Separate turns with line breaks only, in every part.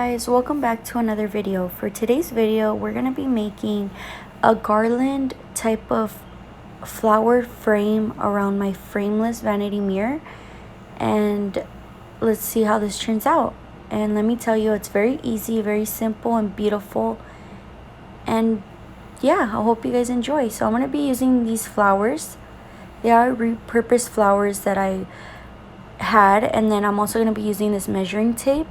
guys, welcome back to another video. For today's video, we're going to be making a garland type of flower frame around my frameless vanity mirror, and let's see how this turns out. And let me tell you, it's very easy, very simple and beautiful, and yeah, I hope you guys enjoy. So I'm going to be using these flowers. They are repurposed flowers that I had, and then I'm also going to be using this measuring tape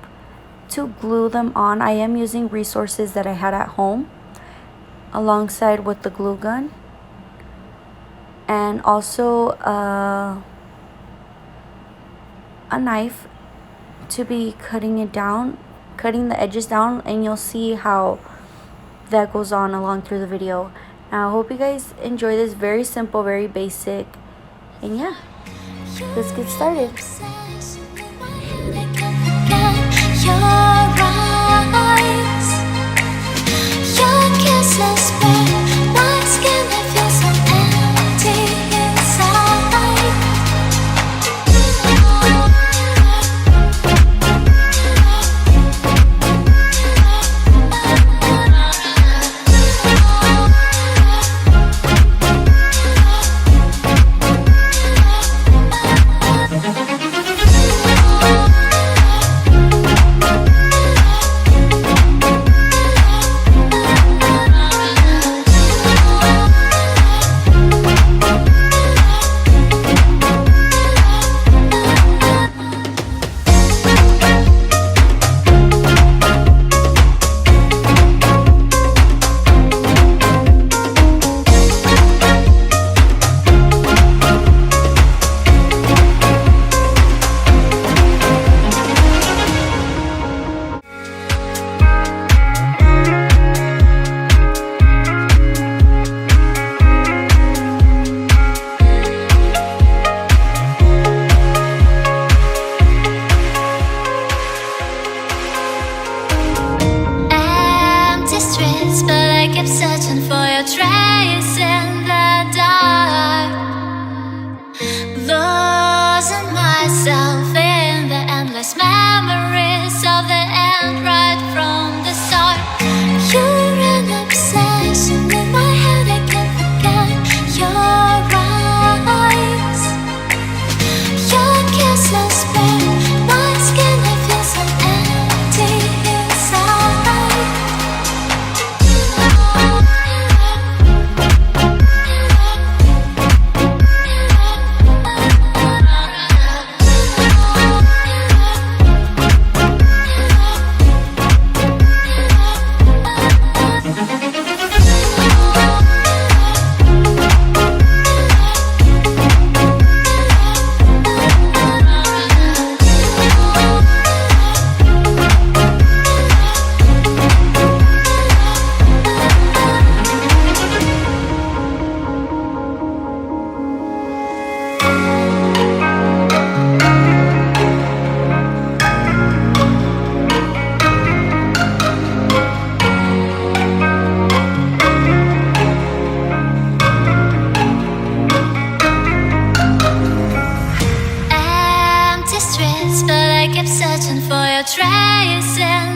to glue them on. I am using resources that I had at home alongside with the glue gun, and also a knife to be cutting the edges down, and you'll see how that goes on along through the video. Now I hope you guys enjoy this. Very simple, very basic, and yeah, let's get started.
Your eyes, your kisses burn my skin. I feel so empty inside. But I kept searching for your trace in the dark, losing myself in the endless memories of the end right from the start. You're an obsession in my head, I can't forget your eyes, your kisses burn my skin. I feel so empty inside. But I kept searching for your trace in